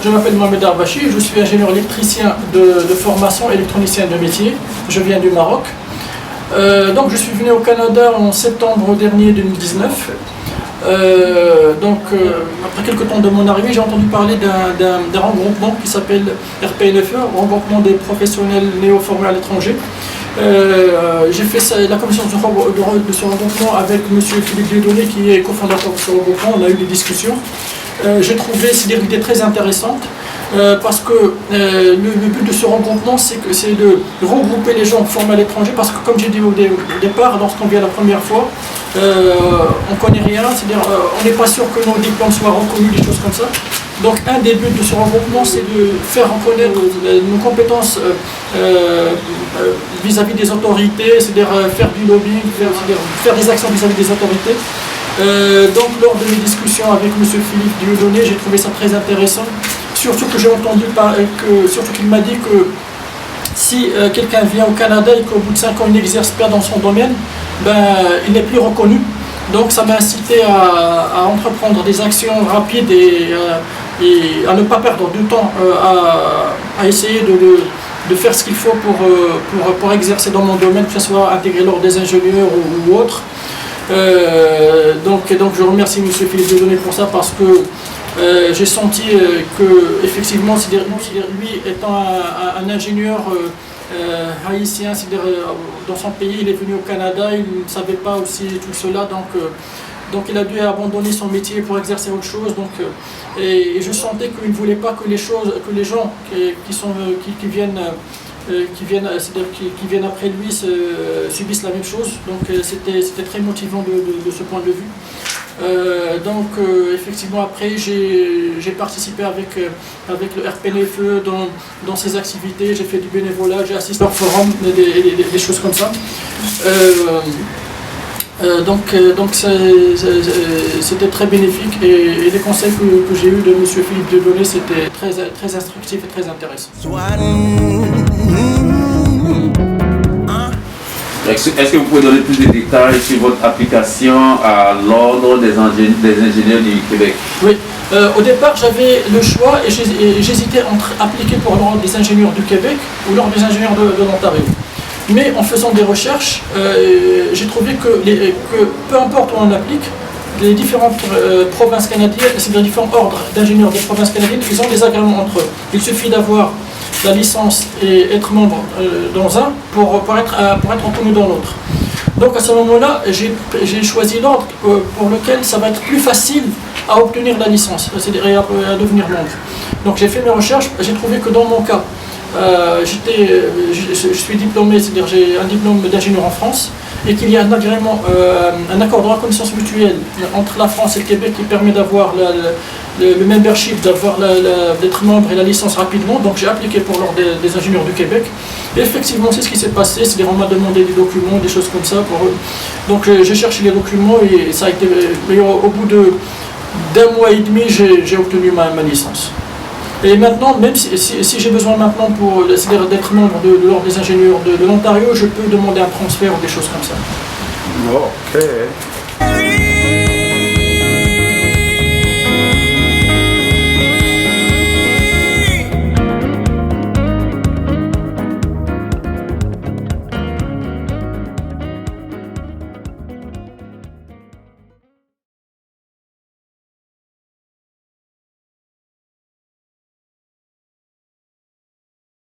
je m'appelle Mohamed Arbachi, je suis ingénieur électricien de formation, électronicien de métier. Je viens du Maroc. Donc je suis venu au Canada en septembre dernier 2019. Après quelques temps de mon arrivée, j'ai entendu parler d'un regroupement qui s'appelle RPNFE, regroupement des professionnels néo-formés à l'étranger. J'ai fait la commission de ce regroupement avec M. Philippe Dieudonné, qui est cofondateur de ce regroupement. On a eu des discussions. J'ai trouvé ces idées très intéressantes parce que le but de ce regroupement, c'est de regrouper les gens formés à l'étranger, parce que comme j'ai dit au départ, lorsqu'on vient la première fois, on ne connaît rien, c'est-à-dire on n'est pas sûr que nos diplômes soient reconnus, des choses comme ça. Donc un des buts de ce regroupement, c'est de faire reconnaître nos compétences vis-à-vis des autorités, c'est-à-dire faire du lobbying, faire des actions vis-à-vis des autorités. Donc lors de mes discussions avec M. Philippe Dieudonné, j'ai trouvé ça très intéressant, surtout que j'ai entendu surtout qu'il m'a dit que si quelqu'un vient au Canada et qu'au bout de 5 ans il n'exerce pas dans son domaine, il n'est plus reconnu. Donc ça m'a incité à entreprendre des actions rapides et à ne pas perdre du temps à essayer de faire ce qu'il faut pour exercer dans mon domaine, que ce soit intégré lors des ingénieurs ou autre. Donc je remercie M. Philippe Dieudonné pour ça, parce que j'ai senti que effectivement, lui étant un ingénieur haïtien, dans son pays, il est venu au Canada, il ne savait pas aussi tout cela, donc il a dû abandonner son métier pour exercer autre chose. Et je sentais qu'il ne voulait pas que les gens qui viennent après lui subissent la même chose. Donc c'était très motivant de ce point de vue. Effectivement, après j'ai participé avec le RPNFE dans ces activités, j'ai fait du bénévolat, j'ai assisté au forum, des choses comme ça. C'était très bénéfique, et les conseils que j'ai eus de M. Philippe Dieudonné, c'était très instructif et très intéressant. Est-ce que vous pouvez donner plus de détails sur votre application à l'Ordre des ingénieurs du Québec? Oui, au départ j'avais le choix et j'hésitais entre appliquer pour l'Ordre des ingénieurs du Québec ou l'Ordre des ingénieurs de l'Ontario. Mais en faisant des recherches, j'ai trouvé que peu importe où on applique, les différentes provinces canadiennes, c'est-à-dire différents ordres d'ingénieurs des provinces canadiennes, ils ont des agréments entre eux. Il suffit d'avoir la licence et être membre dans un pour être reconnu dans l'autre. Donc à ce moment-là, j'ai choisi l'ordre pour lequel ça va être plus facile à obtenir la licence, c'est-à-dire à devenir membre. Donc j'ai fait mes recherches, j'ai trouvé que dans mon cas, je suis diplômé, c'est-à-dire j'ai un diplôme d'ingénieur en France, et qu'il y a un agrément, un accord de reconnaissance mutuelle entre la France et le Québec qui permet d'avoir le membership, d'être membre et la licence rapidement. Donc j'ai appliqué pour l'ordre des ingénieurs du Québec. Et effectivement, c'est ce qui s'est passé, c'est-à-dire on m'a demandé des documents, des choses comme ça pour eux. Donc j'ai cherché les documents, et ça a été. Mais au bout d'un mois et demi, j'ai obtenu ma licence. Et maintenant, même si j'ai besoin maintenant d'être membre de l'Ordre des ingénieurs de l'Ontario, je peux demander un transfert ou des choses comme ça. Ok.